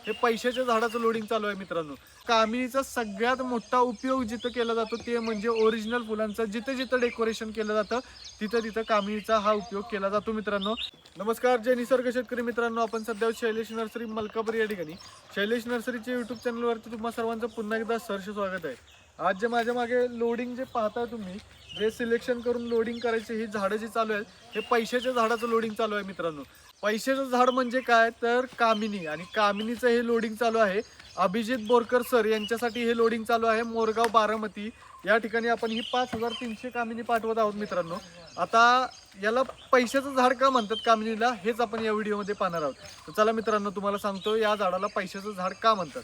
हे पैशाच्या झाडाचं लोडिंग चालू आहे मित्रांनो। कामिनीचा सगळ्यात मोठा उपयोग जिथं केला जातो ते म्हणजे ओरिजिनल फुलांचं जिथं जिथं डेकोरेशन केलं जातं तिथं तिथं कामिनीचा हा उपयोग केला जातो मित्रांनो। नमस्कार जय निसर्ग शेतकरी मित्रांनो, आपण सध्या शैलेश नर्सरी मलकापूर या ठिकाणी शैलेश नर्सरीच्या यूट्यूब चॅनलवरती तुम्हा सर्वांचं पुन्हा एकदा सहर्ष स्वागत आहे। आज जे माझ्या मागे लोडिंग जे पाहताय तुम्ही, जे सिलेक्शन करून लोडिंग करायचे ही झाडं जी चालू आहेत हे पैशाच्या झाडाचं लोडिंग चालू आहे मित्रांनो। पैशाचं झाड म्हणजे काय तर कामिनी, आणि कामिनीचं हे लोडिंग चालू आहे। अभिजित बोरकर सर यांच्यासाठी हे लोडिंग चालू आहे मोरगाव बारामती या ठिकाणी। आपण ही 5300 कामिनी पाठवत आहोत मित्रांनो। आता याला पैशाचं झाड का म्हणतात कामिनीला हेच आपण या व्हिडिओमध्ये पाहणार आहोत। तर चला मित्रांनो, तुम्हाला सांगतो या झाडाला पैशाचं झाड का म्हणतात।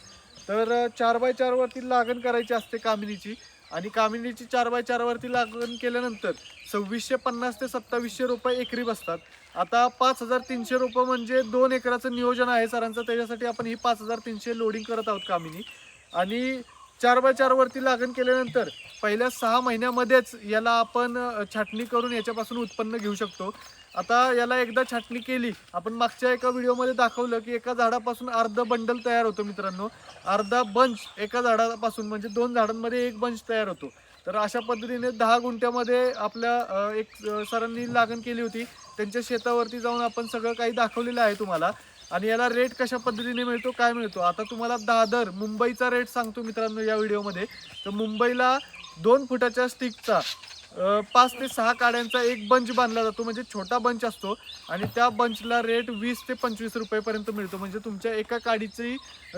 तर 4x4 वरती लागण करायची असते कामिनीची, आणि कामिनीची 4x4 वरती लागण केल्यानंतर 2650 ते 2700 रुपये एकरी बसतात। आता 5300 रुपये म्हणजे 2 एकराचं नियोजन आहे सरांचं, त्याच्यासाठी आपण ही 5300 लोडिंग करत आहोत कामिनी। आणि 4x4 वरती लागण केल्यानंतर पहिल्या 6 महिन्यामध्येच याला आपण छाटणी करून याच्यापासून उत्पन्न घेऊ शकतो। आता याला एकदा छाटणी केली, आपण मागच्या एका व्हिडिओमध्ये दाखवलं की एका झाडापासून अर्ध बंडल तयार होतो मित्रांनो, अर्धा बंच एका झाडापासून म्हणजे 2 झाडांमध्ये एक बंच तयार होतो। तर अशा पद्धतीने 10 गुंठ्यामध्ये आपल्या एक सरांनी लागण केली होती, त्यांच्या शेतावरती जाऊन आपण सगळं काही दाखवलेलं आहे तुम्हाला। आणि याला रेट कशा पद्धतीने मिळतो काय मिळतो आता तुम्हाला दादर मुंबईचा रेट सांगतो मित्रांनो या व्हिडिओमध्ये। तर मुंबईला 2 फुटाच्या स्टिकचा 5 ते 6 काड्यांचा एक बंच बांधला जातो, म्हणजे छोटा बंच असतो, आणि त्या बंचला रेट 20 ते 25 रुपयेपर्यंत मिळतो। म्हणजे तुमच्या एका काडीची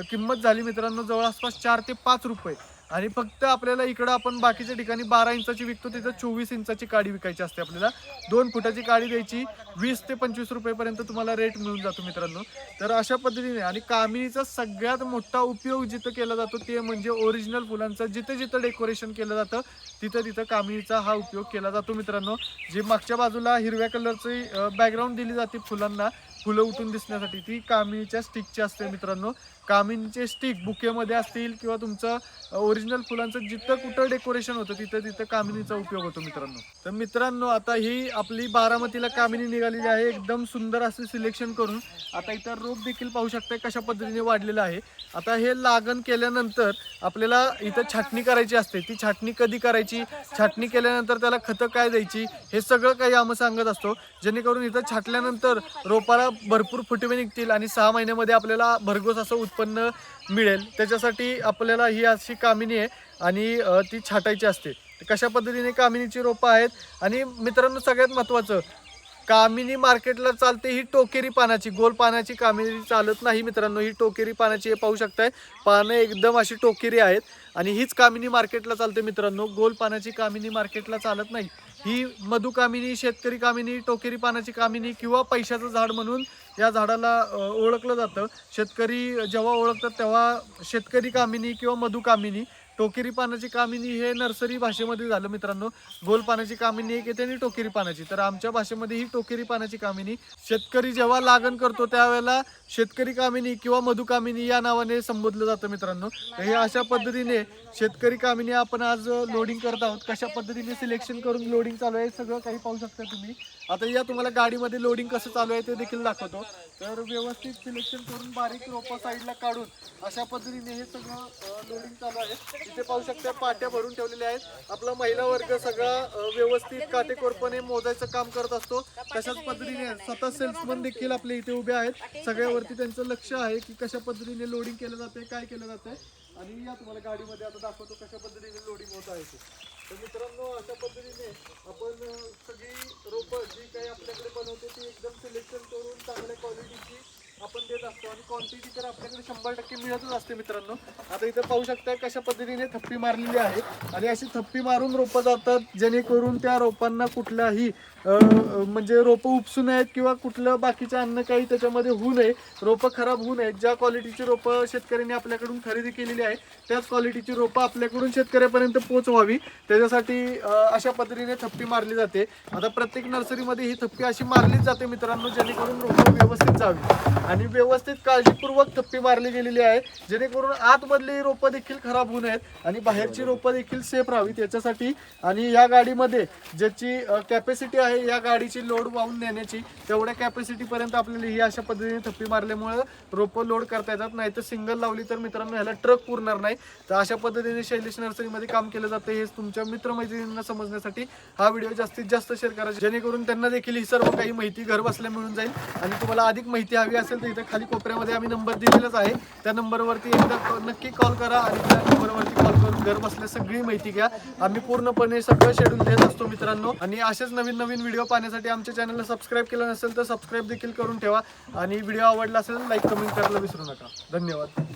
किंमत झाली मित्रांनो जवळपास 4 ते 5 रुपये। आणि फक्त आपल्याला इकडं आपण बाकीच्या ठिकाणी 12 इंचाची विकतो, तिथं 24 इंचाची काडी विकायची असते आपल्याला। 2 फुटाची काडी द्यायची, 20 ते 25 रुपयेपर्यंत तुम्हाला रेट मिळून जातो मित्रांनो। तर अशा पद्धतीने, आणि कामिनीचा सगळ्यात मोठा उपयोग जिथं केला जातो ते म्हणजे ओरिजिनल फुलांचं जिथं जिथं डेकोरेशन केलं जातं तिथं तिथं कामिनीचा हा उपयोग केला जातो मित्रांनो। जी मागच्या बाजूला हिरव्या कलरची बॅकग्राऊंड दिली जाते फुलांना, फुलं उठून दिसण्यासाठी, ती कामिनीच्या स्टिकची असते मित्रांनो। कामिनीचे स्टिक बुकेमध्ये असतील किंवा तुमचं ओरिजिनल फुलांचं जिथं कुठं डेकोरेशन होतं तिथं तिथं कामिनीचा उपयोग होतो मित्रांनो। तर मित्रांनो, आता ही आपली बारामतीला कामिनी निघालेली आहे, एकदम सुंदर असे सिलेक्शन करून। आता इथं रोप देखील पाहू शकता कशा पद्धतीने वाढलेलं आहे। आता हे लागण केल्यानंतर आपल्याला इथं छाटणी करायची असते। ती छाटणी कधी करायची, छाटणी केल्यानंतर त्याला खतं काय द्यायची, हे सगळं काही आम्ही सांगत असतो, जेणेकरून इथं छाटल्यानंतर रोपाला भरपूर फुटवे निघतील आणि 6 महिन्यामध्ये आपल्याला भरघोस असं उत्पन्न मिळेल। त्याच्यासाठी आपल्याला ही अशी कामिनी आहे आणि ती छाटायची असते। कशा पद्धतीने कामिनीची रोपं आहेत। आणि मित्रांनो, सगळ्यात महत्त्वाचं, कामिनी मार्केटला चालते ही टोकेरी पानाची, गोल पानाची कामिनी चालत नाही मित्रांनो। ही टोकेरी पानाची, हे पाहू शकताय पानं एकदम अशी टोकेरी आहेत, आणि हीच कामिनी मार्केटला चालते मित्रांनो। गोल पानाची कामिनी मार्केटला चालत नाही। ही मधु कामिनी, शेतकरी कामिनी, टोकेरी पानाची कामिनी किंवा पैशाचं झाड म्हणून या झाडाला ओळखलं जातं। शेतकरी जेव्हा ओळखतात तेव्हा शेतकरी कामिनी किंवा मधु कामिनी। टोकेरी पानाची कामिनी हे नर्सरी भाषेमध्ये झालं मित्रांनो। गोल पानाची कामिनी एक येते आणि टोकेरी पानाची, तर आमच्या भाषेमध्ये ही टोकेरी पानाची कामिनी। शेतकरी जेव्हा लागण करतो त्यावेळेला शेतकरी कामिनी किंवा मधु कामिनी या नावाने संबोधलं जातं मित्रांनो। तर हे अशा पद्धतीने शेतकरी कामिनी आपण आज लोडिंग करत आहोत। कशा पद्धतीने सिलेक्शन करून लोडिंग चालू आहे सगळं काही पाहू शकता तुम्ही। आता या तुम्हाला गाडीमध्ये लोडिंग कसं चालू आहे ते देखील दाखवतो। तर व्यवस्थित सिलेक्शन करून बारीक रोपं साईडला काढून अशा पद्धतीने हे सगळं लोडिंग चालू आहे। इथे पाहू शकता पाट्या भरून ठेवलेल्या आहेत। आपला महिला वर्ग सगळा व्यवस्थित काटेकोरपणे मोजायचं काम करत असतो। तशाच पद्धतीने स्वतः सेल्समन देखील आपले इथे उभे आहेत, सगळ्यावरती त्यांचं लक्ष आहे की कशा पद्धतीने लोडिंग केलं जाते, काय केलं जातंय। आणि या तुम्हाला गाडीमध्ये आता दाखवतो कशा पद्धतीने लोडिंग होत आहे ते। तर मित्रांनो, अशा पद्धतीने आपण सगळी रोपं जी काही आपल्याकडे बनवतो ती एकदम सिलेक्शन करून चांगल्या क्वालिटीची आपण देत असतो, आणि क्वांटिटी तर आपल्याकडे 100% मिळतच असते मित्रांनो। आता इथं पाहू शकता कशा पद्धतीने थप्पी मारलेली आहे, आणि अशी थप्पी मारून रोपं जातात जेणेकरून त्या रोपांना कुठलाही म्हणजे रोपं उपसू नयेत किंवा कुठलं बाकीचं अन्न काही त्याच्यामध्ये होऊ नये, रोपं खराब होऊ नयेत। ज्या क्वालिटीची रोपं शेतकऱ्यांनी आपल्याकडून खरेदी केलेली आहे त्याच क्वालिटीची रोपं आपल्याकडून शेतकऱ्यापर्यंत पोहोचवावी, त्याच्यासाठी अशा पद्धतीने थप्पी मारली जाते। आता प्रत्येक नर्सरीमध्ये ही थप्पी अशी मारलीच जाते मित्रांनो, जेणेकरून रोपं व्यवस्थित जावी। आणि व्यवस्थित काळजीपूर्वक थप्पी मारली गेलेली आहे, जेणेकरून आतमधली रोपं देखील खराब होऊ नयेत आणि बाहेरची रोपं देखील सेफ राहावीत याच्यासाठी. आणि या गाडीमध्ये ज्याची कॅपॅसिटी आहे या गाडीची लोड वाहून नेण्याची, तेवढ्या कॅपॅसिटीपर्यंत आपल्याला ही अशा पद्धतीने थप्पी मारल्यामुळे रोपं लोड करता येतात. नाही तर सिंगल लावली तर मित्रांनो ह्याला ट्रक पुरणार नाही. तर अशा पद्धतीने शैलेश नर्सरीमध्ये काम केलं जातं. हे तुमच्या मित्रमैत्रिणींना समजण्यासाठी हा व्हिडिओ जास्तीत जास्त शेअर करा, जेणेकरून त्यांना देखील ही सर्व काही माहिती घर बसल्या मिळून जाईल. आणि तुम्हाला अधिक माहिती हवी असेल तर इथे खाली कोपऱ्यामध्ये आम्ही नंबर दिलेलाच आहे, त्या नंबरवरती एकदा नक्की कॉल करा आणि त्या नंबरवरती कॉल करून घर बसल्या सगळी माहिती घ्या. आम्ही पूर्णपणे सगळं शेड्यूल देत असतो मित्रांनो. आणि असेच नवीन नवीन व्हिडिओ पाहण्यासाठी आमच्या चॅनलला सबस्क्राईब केलं नसेल तर सबस्क्राईब देखील करून ठेवा. आणि व्हिडिओ आवडला असेल लाईक कमेंट करायला विसरू नका. धन्यवाद.